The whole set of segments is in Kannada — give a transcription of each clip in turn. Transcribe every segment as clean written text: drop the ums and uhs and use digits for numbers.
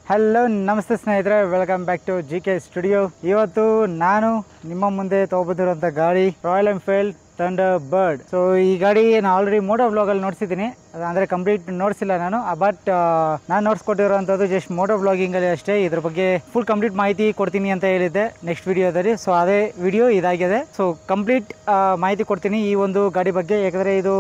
ಹಲೋ ನಮಸ್ತೆ ಸ್ನೇಹಿತರೆ, welcome back to GK studio. ಇವತ್ತು ನಾನು ನಿಮ್ಮ ಮುಂದೆ ತಗೋಬಂದಿರುವಂಥ ಗಾಡಿ Royal Enfield Thunderbird. So ಈ ಗಾಡಿ ನಾನು ಆಲ್ರೆಡಿ ಮೋಟೋ ವ್ಲಾಗಲ್ಲಿ ನೋಡ್ಸಿದ್ದೀನಿ, ಅಂದರೆ ಕಂಪ್ಲೀಟ್ ನೋಡಿಸಿಲ್ಲ ನಾನು. ಬಟ್ ನಾನು ನೋಡ್ಸ್ಕೊಟ್ಟಿರೋಂಥದ್ದು ಜಸ್ಟ್ ಮೋಟೋ ವ್ಲಾಗಿಂಗಲ್ಲಿ ಅಷ್ಟೇ. ಇದ್ರ ಬಗ್ಗೆ ಫುಲ್ ಕಂಪ್ಲೀಟ್ ಮಾಹಿತಿ ಕೊಡ್ತೀನಿ ಅಂತ ಹೇಳಿದ್ದೆ ನೆಕ್ಸ್ಟ್ ವಿಡಿಯೋದಲ್ಲಿ. ಸೊ ಅದೇ ವಿಡಿಯೋ ಇದಾಗಿದೆ. ಸೊ ಕಂಪ್ಲೀಟ್ ಮಾಹಿತಿ ಕೊಡ್ತೀನಿ ಈ ಒಂದು ಗಾಡಿ ಬಗ್ಗೆ, ಯಾಕಂದರೆ ಇದು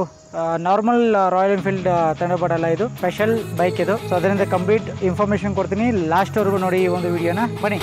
normal royal Enfield thunder bird ಅಲ್ಲ, ಇದು ಸ್ಪೆಷಲ್ ಬೈಕ್ ಇದು. ಸೊ ಅದರಿಂದ ಕಂಪ್ಲೀಟ್ ಇನ್ಫಾರ್ಮೇಶನ್ ಕೊಡ್ತೀನಿ. ಲಾಸ್ಟ್ವರೆಗೂ ನೋಡಿ ಈ ಒಂದು ವಿಡಿಯೋನ. ಬನ್ನಿ.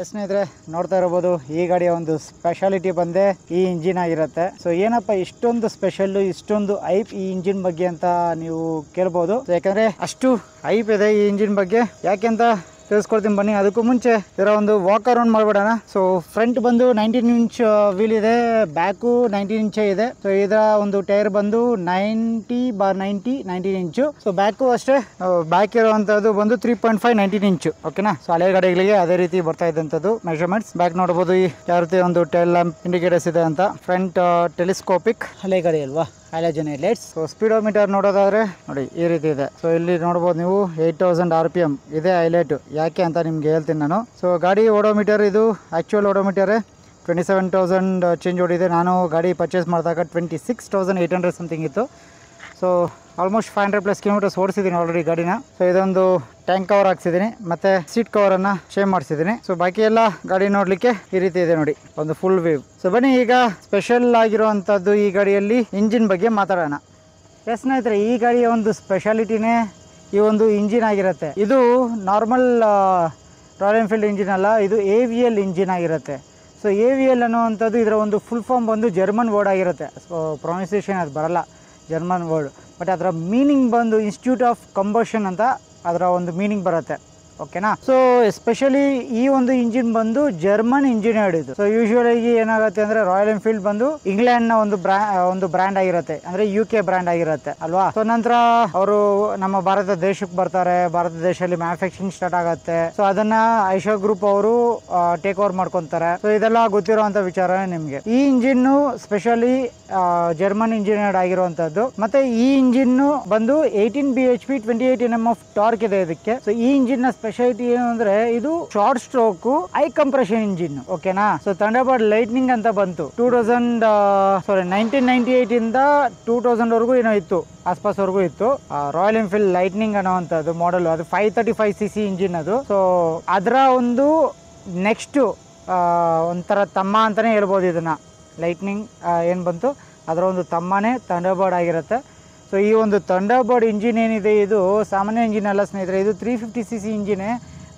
ಸ್ನೇಹಿತರೆ, ನೋಡ್ತಾ ಇರಬಹುದು ಈ ಗಾಡಿಯ ಒಂದು ಸ್ಪೆಷಾಲಿಟಿ ಬಂದೆ ಈ ಇಂಜಿನ್ ಆಗಿರುತ್ತೆ. ಸೊ ಏನಪ್ಪ ಇಷ್ಟೊಂದು ಸ್ಪೆಷಲ್ಲು, ಇಷ್ಟೊಂದು ಐಪ್ ಈ ಇಂಜಿನ್ ಬಗ್ಗೆ ಅಂತ ನೀವು ಕೇಳ್ಬೋದು. ಯಾಕಂದ್ರೆ ಅಷ್ಟು ಐಪ್ ಇದೆ ಈ ಇಂಜಿನ್ ಬಗ್ಗೆ. ಯಾಕೆಂತ ತಿಳಿಸ್ಕೊಡ್ತೀನಿ ಬನ್ನಿ. ಅದಕ್ಕೂ ಮುಂಚೆ ಇದರ ಒಂದು ವಾಕ್ ಅರೌಂಡ್ ಮಾಡ್ಬಿಡೋಣ. ಸೊ ಫ್ರಂಟ್ ಬಂದು 19 ಇಂಚ್ ವೀಲ್ ಇದೆ, ಬ್ಯಾಕು 19 ಇಂಚೇ ಇದೆ. ಸೊ ಇದರ ಒಂದು ಟೈರ್ ಬಂದು 90/90 ಇಂಚು. ಸೊ ಬ್ಯಾಕು ಅಷ್ಟೇ, ಬ್ಯಾಕ್ ಇರುವಂತದ್ದು ಬಂದು 3.5 19 ಇಂಚು. ಓಕೆನಾ. ಸೊ ಹಳೆ ಗಾಡಿಗಳಿಗೆ ಅದೇ ರೀತಿ ಬರ್ತಾ ಇದ್ದಂಥದ್ದು ಮೆಜರ್ಮೆಂಟ್ಸ್. ಬ್ಯಾಕ್ ನೋಡಬಹುದು ಯಾವ ರೀತಿ ಒಂದು ಟೈಲ್ ಲ್ಯಾಂಪ್ ಇಂಡಿಕೇಟರ್ಸ್ ಇದೆ ಅಂತ. ಫ್ರಂಟ್ ಟೆಲಿಸ್ಕೋಪಿಕ್, ಹಳೆ ಗಾಡಿ ಅಲ್ವಾ, ಹ್ಯಾಲೋಜನ್ ಲೈಟ್ಸ್. ಸೊ ಸ್ಪೀಡೋಮೀಟರ್ ನೋಡೋದಾದ್ರೆ ನೋಡಿ ಈ ರೀತಿ ಇದೆ. ಸೊ ಇಲ್ಲಿ ನೋಡಬಹುದು ನೀವು 8000 RPM ಇದೆ ಹೈಲೈಟ್. ಯಾಕೆ ಅಂತ ನಿಮ್ಗೆ ಹೇಳ್ತೀನಿ ನಾನು. ಸೊ ಗಾಡಿ ಓಡೋಮೀಟರ್ ಇದು ಆಕ್ಚುಯಲ್ ಓಡೋಮೀಟರ್ 27,000 ಚೇಂಜ್ ಓಡಿದೆ. ನಾನು ಗಾಡಿ ಪರ್ಚೇಸ್ ಮಾಡಿದಾಗ 26,800 ಸಮಥಿಂಗ್ ಇತ್ತು. ಸೊ ಆಲ್ಮೋಸ್ಟ್ 500+ ಕಿಲೋಮೀಟರ್ಸ್ ಓಡಿಸಿದ್ದೀನಿ ಆಲ್ರೆಡಿ ಗಾಡಿನ. ಸೊ ಇದೊಂದು ಟ್ಯಾಂಕ್ ಕವರ್ ಹಾಕ್ಸಿದ್ದೀನಿ, ಮತ್ತೆ ಸೀಟ್ ಕವರ್ ಅನ್ನ ಶೇವ್ ಮಾಡಿಸಿದ್ದೀನಿ. ಸೊ ಬಾಕಿ ಎಲ್ಲ ಗಾಡಿ ನೋಡ್ಲಿಕ್ಕೆ ಈ ರೀತಿ ಇದೆ ನೋಡಿ, ಒಂದು ಫುಲ್ ವ್ಯೂ. ಸೊ ಬನ್ನಿ ಈಗ ಸ್ಪೆಷಲ್ ಆಗಿರುವಂತದ್ದು ಈ ಗಾಡಿಯಲ್ಲಿ ಇಂಜಿನ್ ಬಗ್ಗೆ ಮಾತಾಡೋಣ. ಸ್ನೇಹಿತರೆ, ಈ ಗಾಡಿಯ ಒಂದು ಸ್ಪೆಷಾಲಿಟಿನೇ ಈ ಒಂದು ಇಂಜಿನ್ ಆಗಿರುತ್ತೆ. ಇದು ನಾರ್ಮಲ್ ರಾಯಲ್ ಎನ್ಫೀಲ್ಡ್ ಇಂಜಿನ್ ಅಲ್ಲ, ಇದು AVL ಇಂಜಿನ್ ಆಗಿರುತ್ತೆ. ಸೊ AVL ಅನ್ನುವಂಥದ್ದು ಇದರ ಒಂದು ಫುಲ್ ಫಾರ್ಮ್ ಬಂದು ಜರ್ಮನ್ ವರ್ಡ್ ಆಗಿರುತ್ತೆ. ಸೊ ಪ್ರೊನೌನ್ಸಿಯೇಷನ್ ಅದು ಬರಲ್ಲ, ಜರ್ಮನ್ ವರ್ಡ್. ಬಟ್ ಅದರ ಮೀನಿಂಗ್ ಬಂದು ಇನ್ಸ್ಟಿಟ್ಯೂಟ್ ಆಫ್ ಕಂಬಷನ್ ಅಂತ ಅದರ ಒಂದು ಮೀನಿಂಗ್ ಬರುತ್ತೆ. ಓಕೆನಾ. ಸೊ ಎಸ್ಪೆಷಲಿ ಈ ಒಂದು ಇಂಜಿನ್ ಬಂದು ಜರ್ಮನ್ ಇಂಜಿನಿಯರ್ಡ್ ಇದು. ಸೊ ಯೂಶುವಲಾಗಿ ಏನಾಗುತ್ತೆ ಅಂದ್ರೆ ರಾಯಲ್ ಎನ್ಫೀಲ್ಡ್ ಬಂದು ಇಂಗ್ಲೆಂಡ್ ನ ಒಂದು ಬ್ರ್ಯಾಂಡ್ ಆಗಿರುತ್ತೆ, ಅಂದ್ರೆ UK ಬ್ರ್ಯಾಂಡ್ ಆಗಿರುತ್ತೆ ಅಲ್ವಾ. ಸೊ ನಂತರ ಅವರು ನಮ್ಮ ಭಾರತ ದೇಶಕ್ಕೆ ಬರ್ತಾರೆ, ಭಾರತ ದೇಶದಲ್ಲಿ ಮ್ಯಾನುಫ್ಯಾಕ್ಚರಿಂಗ್ ಸ್ಟಾರ್ಟ್ ಆಗುತ್ತೆ. ಸೊ ಅದನ್ನ ಐಶೋ ಗ್ರೂಪ್ ಅವರು ಟೇಕ್ ಓವರ್ ಮಾಡ್ಕೊಂತಾರೆ. ಸೊ ಇದೆಲ್ಲ ಗೊತ್ತಿರುವಂತ ವಿಚಾರ ನಿಮ್ಗೆ. ಈ ಇಂಜಿನ್ ಸ್ಪೆಷಲಿ ಜರ್ಮನ್ ಇಂಜಿನಿಯರ್ಡ್ ಆಗಿರುವಂತದ್ದು. ಮತ್ತೆ ಈ ಇಂಜಿನ್ ಬಂದು 18 bhp 28 Nm ಆಫ್ ಟಾರ್ಕ್ ಇದೆ ಇದಕ್ಕೆ. ಸೊ ಈ ಇಂಜಿನ್ ನ ಸ್ಪೆಷಾಲಿಟಿ ಏನು ಅಂದ್ರೆ ಇದು short stroke high compression engine. ಓಕೆನಾ. ಸೊ ಥಂಡರ್ ಬರ್ಡ್ ಲೈಟ್ನಿಂಗ್ ಅಂತ ಬಂತು 1998 ಇಂದ 2000 ವರೆಗೂ ಏನೋ ಇತ್ತು, ಆಸ್ಪಾಸ್ವರೆಗೂ ಇತ್ತು. ರಾಯಲ್ ಎನ್ಫೀಲ್ಡ್ ಲೈಟ್ನಿಂಗ್ ಅನ್ನೋವಂಥದ್ದು ಮಾಡೆಲ್, ಅದು 535cc ಇಂಜಿನ್ ಅದು. ಸೊ ಅದರ ಒಂದು ನೆಕ್ಸ್ಟ್ ಒಂಥರ ತಮ್ಮ ಅಂತಾನೆ ಹೇಳ್ಬೋದು ಇದನ್ನ. ಲೈಟ್ನಿಂಗ್ ಏನು ಬಂತು ಅದರ ಒಂದು ತಮ್ಮನೇ ಥಂಡರ್ ಬರ್ಡ್ ಆಗಿರುತ್ತೆ. ಸೊ ಈ ಒಂದು ಥಂಡರ್ ಬರ್ಡ್ ಇಂಜಿನ್ ಏನಿದೆ ಇದು ಸಾಮಾನ್ಯ ಇಂಜಿನ್ ಅಲ್ಲ ಸ್ನೇಹಿತರೆ, ಇದು 350cc ಇಂಜಿನ್.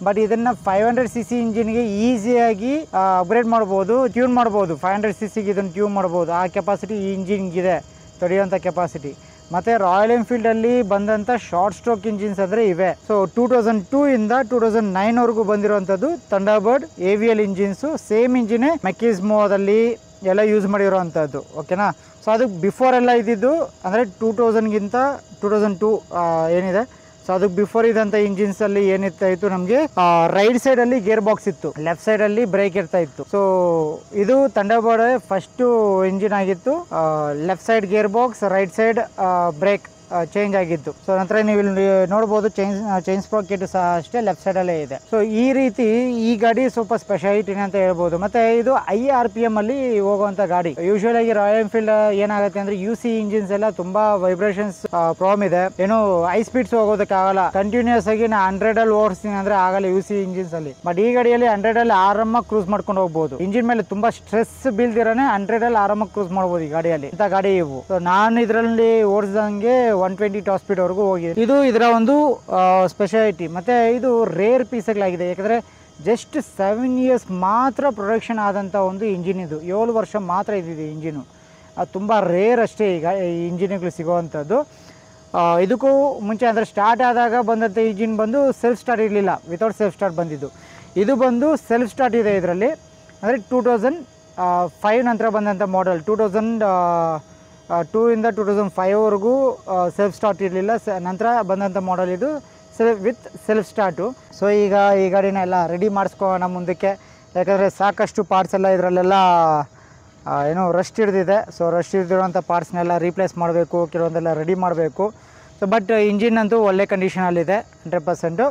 ಬಟ್ ಇದನ್ನ 500cc ಇಂಜಿನ್ಗೆ ಈಸಿಯಾಗಿ ಅಪ್ಗ್ರೇಡ್ ಮಾಡ್ಬೋದು, ಟ್ಯೂನ್ ಮಾಡ್ಬೋದು. 500cc ಇದನ್ನು ಟ್ಯೂನ್ ಮಾಡ್ಬೋದು. ಆ ಕೆಪಾಸಿಟಿ ಈ ಇಂಜಿನ್ಗಿದೆ, ತಡೆಯುವಂಥ ಕೆಪಾಸಿಟಿ. ಮತ್ತು ರಾಯಲ್ ಎನ್ಫೀಲ್ಡಲ್ಲಿ ಬಂದಂಥ ಶಾರ್ಟ್ ಸ್ಟ್ರೋಕ್ ಇಂಜಿನ್ಸ್ ಅಂದರೆ ಇವೆ. ಸೊ 2002 ಇಂದ 2009 ವರೆಗೂ ಬಂದಿರುವಂಥದ್ದು thunder bird AVL engines. Same ಇಂಜಿನೇ ಮೆಕ್ಕಿಸ್ಮೋದಲ್ಲಿ ಎಲ್ಲ ಯೂಸ್ ಮಾಡಿರೋವಂಥದ್ದು. ಓಕೆನಾ. ಸೊ ಅದಕ್ಕೆ ಬಿಫೋರ್ ಎಲ್ಲ ಇದ್ದಿದ್ದು ಅಂದರೆ 2000ಗಿಂತ 2002 ಏನಿದೆ. ಸೊ ಅದಕ್ಕೆ ಬಿಫೋರ್ ಇದ್ದಂಥ ಇಂಜಿನ್ಸಲ್ಲಿ ಏನಿರ್ತಾ ನಮಗೆ ರೈಟ್ ಸೈಡಲ್ಲಿ ಗೇರ್ ಬಾಕ್ಸ್ ಇತ್ತು, ಲೆಫ್ಟ್ ಸೈಡಲ್ಲಿ ಬ್ರೇಕ್ ಇರ್ತಾ ಇತ್ತು. ಸೊ ಇದು ಥಂಡರ್ ಬರ್ಡ್ ಫಸ್ಟು ಇಂಜಿನ್ ಆಗಿತ್ತು. Left side gear box, right side brake change ಆಗಿತ್ತು. ಸೊ ನಂತರ ನೀವು ಇಲ್ಲಿ ನೋಡ್ಬೋದು ಚೈನ್ ಸ್ಪ್ರಾಕೆಟ್ ಸಹ ಅಷ್ಟೇ ಲೆಫ್ಟ್ ಸೈಡಲ್ಲೇ ಇದೆ. ಸೊ ಈ ರೀತಿ ಈ ಗಾಡಿ ಸ್ವಲ್ಪ ಸ್ಪೆಷಾಲಿಟಿನೇ ಅಂತ ಹೇಳ್ಬೋದು. ಮತ್ತೆ ಇದು high RPM ಅಲ್ಲಿ ಹೋಗುವಂತ ಗಾಡಿ. ಯೂಶುವಲ್ ಆಗಿ ರಾಯಲ್ ಎನ್ಫೀಲ್ಡ್ ಏನಾಗುತ್ತೆ ಅಂದ್ರೆ UC ಇಂಜಿನ್ಸ್ ಎಲ್ಲ ತುಂಬಾ ವೈಬ್ರೇಷನ್ಸ್ ಪ್ರಾಬ್ಲಮ್ ಇದೆ. ಏನು ಹೈ ಸ್ಪೀಡ್ಸ್ ಹೋಗೋದಕ್ಕೆ ಆಗಲ್ಲ. ಕಂಟಿನ್ಯೂಸ್ ಆಗಿ ನಾ 100 ಓಡಿಸ್ತೀನಿ ಅಂದ್ರೆ ಆಗಲ್ಲ UC ಇಂಜಿನ್ಸ್ ಅಲ್ಲಿ. ಬಟ್ ಈ ಗಾಡಿಯಲ್ಲಿ 100 ಆರಾಮಾಗಿ ಕ್ರೂಸ್ ಮಾಡ್ಕೊಂಡು ಹೋಗ್ಬೋದು. ಇಂಜಿನ್ ಮೇಲೆ ತುಂಬಾ ಸ್ಟ್ರೆಸ್ ಬೀಳ್ದಿರಾನೆ 100 ಆರಾಮಾಗಿ ಕ್ರೂಸ್ ಮಾಡ್ಬೋದು ಈ ಗಾಡಿಯಲ್ಲಿ. ಇಂಥ ಗಾಡಿ ಇವು. ಸೊ ನಾನು ಇದರಲ್ಲಿ ಓಡಿಸಿದಂಗೆ 120 ಟಾಪ್ ಸ್ಪೀಡ್ ವರೆಗೂ ಹೋಗಿದೆ. ಇದು ಇದರ ಒಂದು ಸ್ಪೆಷಾಲಿಟಿ. ಮತ್ತೆ ಇದು ರೇರ್ ಪೀಸ್ಗಳಾಗಿದೆ, ಯಾಕಂದ್ರೆ ಜಸ್ಟ್ 7 ಇಯರ್ಸ್ ಮಾತ್ರ ಪ್ರೊಡಕ್ಷನ್ ಆದಂಥ ಒಂದು ಇಂಜಿನ್ ಇದು. 7 ವರ್ಷ ಮಾತ್ರ ಇದಿದೆ ಇಂಜಿನು. ಅದು ತುಂಬ ರೇರ್ ಅಷ್ಟೇ ಈಗ ಈ ಇಂಜಿನ್ಗಳು ಸಿಗೋವಂಥದ್ದು. ಇದಕ್ಕೂ ಮುಂಚೆ ಅಂದರೆ ಸ್ಟಾರ್ಟ್ ಆದಾಗ ಬಂದಂಥ ಇಂಜಿನ್ ಬಂದು ಸೆಲ್ಫ್ ಸ್ಟಾರ್ಟ್ ಇರಲಿಲ್ಲ, ವಿತೌಟ್ ಸೆಲ್ಫ್ ಸ್ಟಾರ್ಟ್ ಬಂದಿದ್ದು. ಇದು ಬಂದು ಸೆಲ್ಫ್ ಸ್ಟಾರ್ಟ್ ಇದೆ ಇದರಲ್ಲಿ. ಅಂದರೆ 2005 ನಂತರ ಬಂದಂಥ ಮಾಡೆಲ್. 2 ಇಂದ 2005ವರೆಗೂ ಸೆಲ್ಫ್ ಸ್ಟಾರ್ಟ್ ಇರಲಿಲ್ಲ. ನಂತರ ಬಂದಂಥ ಮಾಡೆಲ್ ಇದು ಸೆಲ್ಫ್ ಸ್ಟಾರ್ಟು. ಸೊ ಈಗ ಈ ಗಾಡಿನ ಎಲ್ಲ ರೆಡಿ ಮಾಡಿಸ್ಕೋಣ ಮುಂದಕ್ಕೆ, ಯಾಕಂದರೆ ಸಾಕಷ್ಟು ಪಾರ್ಟ್ಸ್ ಎಲ್ಲ ಇದರಲ್ಲೆಲ್ಲ ಏನೋ ರಸ್ಟ್ ಹಿಡಿದಿದೆ. ಸೊ ರಸ್ಟ್ ಹಿಡಿದಿರೋಂಥ ಪಾರ್ಟ್ಸ್ನೆಲ್ಲ ರೀಪ್ಲೇಸ್ ಮಾಡಬೇಕು, ಕೆಲವೊಂದೆಲ್ಲ ರೆಡಿ ಮಾಡಬೇಕು. ಸೊ ಬಟ್ ಇಂಜಿನ್ ಅಂತೂ ಒಳ್ಳೆ ಕಂಡೀಷನಲ್ಲಿದೆ 100%.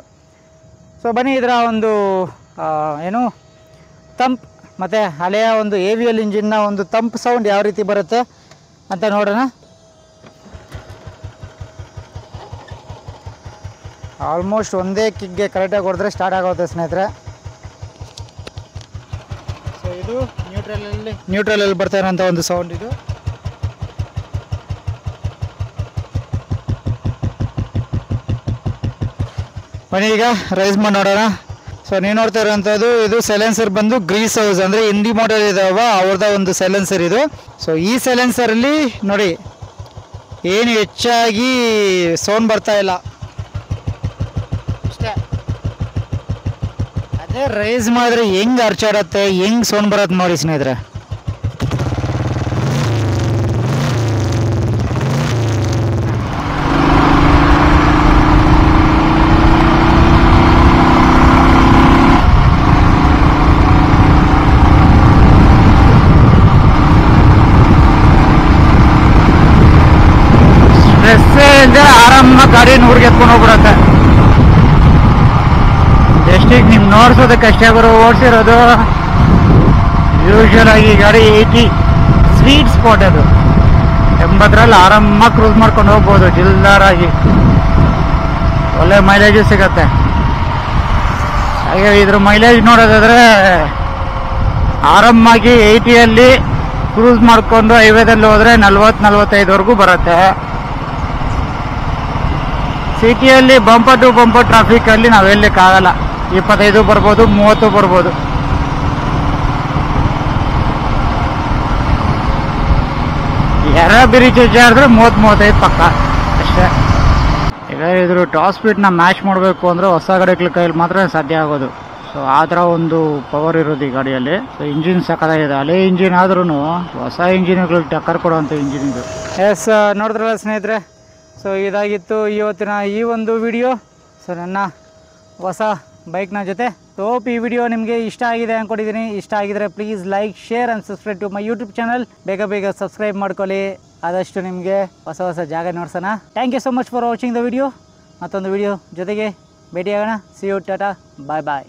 ಸೊ ಬನ್ನಿ ಇದರ ಒಂದು ಏನು ತಂಪ್ ಮತ್ತು ಹಳೆಯ ಒಂದು AVL ಇಂಜಿನ್ನ ಒಂದು ತಂಪ್ ಸೌಂಡ್ ಯಾವ ರೀತಿ ಬರುತ್ತೆ ಅಂತ ನೋಡೋಣ. ಆಲ್ಮೋಸ್ಟ್ ಒಂದೇ ಕಿಕ್ಗೆ ಕರೆಕ್ಟಾಗಿ ಹೊಡೆದ್ರೆ ಸ್ಟಾರ್ಟ್ ಆಗುತ್ತೆ ಸ್ನೇಹಿತರೆ. ಸೊ ಇದು ನ್ಯೂಟ್ರಲಲ್ಲಿ ಬರ್ತಾ ಇರೋಂಥ ಒಂದು ಸೌಂಡ್ ಇದು. ಬನ್ನಿ ಈಗ ರೈಸ್ ಮಾಡಿ ನೋಡೋಣ. ಸೊ ನೀವು ನೋಡ್ತಾ ಇರೋಂಥದ್ದು ಇದು ಸೈಲೆನ್ಸರ್ ಬಂದು ಗ್ರೀಸ್ ಹೌಸ್, ಅಂದರೆ ಹಿಂದಿ ಮಾಡೆಲ್ ಇದಾವ ಅವ್ರದ ಒಂದು ಸೈಲೆನ್ಸರ್ ಇದು. ಸೊ ಈ ಸೈಲೆನ್ಸರಲ್ಲಿ ನೋಡಿ ಏನು ಹೆಚ್ಚಾಗಿ ಸೌಂಡ್ ಬರ್ತಾ ಇಲ್ಲ ಅಷ್ಟೇ. ಅದೇ ರೈಸ್ ಮಾಡಿದ್ರೆ ಹೆಂಗೆ ಅರ್ಚಾಡತ್ತೆ, ಹೆಂಗೆ ಸೌಂಡ್ ಬರುತ್ತೆ ನೋಡಿ ಸ್ನೇಹಿತರೆ. ಆರಾಮಾಗಿ ಗಾಡಿ 100ಗೆ ಎತ್ಕೊಂಡು ಹೋಗ್ಬಿಡತ್ತೆ. ಜಸ್ಟಿಗೆ ನಿಮ್ಗೆ ನೋಡ್ಸೋದಕ್ಕೆ ಅಷ್ಟೇ ಓಡಿಸಿರೋದು. ಯೂಶ್ವಲ್ ಆಗಿ ಗಾಡಿ 80 ಸ್ವೀಟ್ ಸ್ಪಾಟ್ ಅದು. 80ರಲ್ಲಿ ಆರಾಮಾಗಿ ಕ್ರೂಸ್ ಮಾಡ್ಕೊಂಡು ಹೋಗ್ಬೋದು ಜಿಲ್ದಾರಾಗಿ, ಒಳ್ಳೆ ಮೈಲೇಜು ಸಿಗತ್ತೆ. ಹಾಗೆ ಇದ್ರ ಮೈಲೇಜ್ ನೋಡೋದಾದ್ರೆ ಆರಾಮಾಗಿ 80ಯಲ್ಲಿ ಕ್ರೂಸ್ ಮಾಡಿಕೊಂಡು ಹೈವೇದಲ್ಲಿ ಹೋದರೆ 40-45ವರೆಗೂ ಬರುತ್ತೆ. ಸಿಟಿಯಲ್ಲಿ ಬಂಪರ್ ಟು ಬಂಪರ್ ಟ್ರಾಫಿಕಲ್ಲಿ ನಾವು ಹೇಳಲಿಕ್ಕಾಗಲ್ಲ, 25 ಬರ್ಬೋದು, 30 ಬರ್ಬೋದು. ಯಾರ ಬಿರಿಚ್ ಆದ್ರೆ 30-35 ಪಕ್ಕ ಅಷ್ಟೇ. ಈಗ ಇದ್ರ ಟಾಪ್ ಸ್ಪೀಡ್ನ ಮ್ಯಾಚ್ ಮಾಡಬೇಕು ಅಂದರೆ ಹೊಸ ಗಾಡಿಗಳ ಕೈಯಲ್ಲಿ ಮಾತ್ರ ಸಾಧ್ಯ ಆಗೋದು. ಸೊ ಆ ಥರ ಒಂದು ಪವರ್ ಇರೋದು ಈ ಗಾಡಿಯಲ್ಲಿ. ಸೊ ಇಂಜಿನ್ ಸಕ್ಕತ್ತಾಗಿದೆ, ಹಳೆ ಇಂಜಿನ್ ಆದ್ರೂ ಹೊಸ ಇಂಜಿನ್ಗಳಿಗೆ ಟಕ್ಕರ್ ಕೊಡುವಂಥ ಇಂಜಿನ್ ಇದು. ಎಸ್ ನೋಡಿದ್ರಲ್ಲ ಸ್ನೇಹಿತರೆ, ಸೊ ಇದಾಗಿತ್ತು ಇವತ್ತಿನ ಈ ಒಂದು ವಿಡಿಯೋ. ಸೊ ನನ್ನ ಹೊಸ ಬೈಕ್ನ ಜೊತೆ. ಸೊ ಹೋಪ್ ಈ ವಿಡಿಯೋ ನಿಮಗೆ ಇಷ್ಟ ಆಗಿದೆ ಅಂದ್ಕೊಂಡಿದ್ದೀನಿ. ಇಷ್ಟ ಆಗಿದರೆ please like, share and subscribe to my YouTube channel. ಬೇಗ ಸಬ್ಸ್ಕ್ರೈಬ್ ಮಾಡ್ಕೊಳ್ಳಿ, ಆದಷ್ಟು ನಿಮಗೆ ಹೊಸ ಜಾಗ ನೋಡ್ಸೋಣ. Thank you so much for watching the video. ಮತ್ತೊಂದು ವಿಡಿಯೋ ಜೊತೆಗೆ ಭೇಟಿಯಾಗೋಣ. See you, tata, bye bye.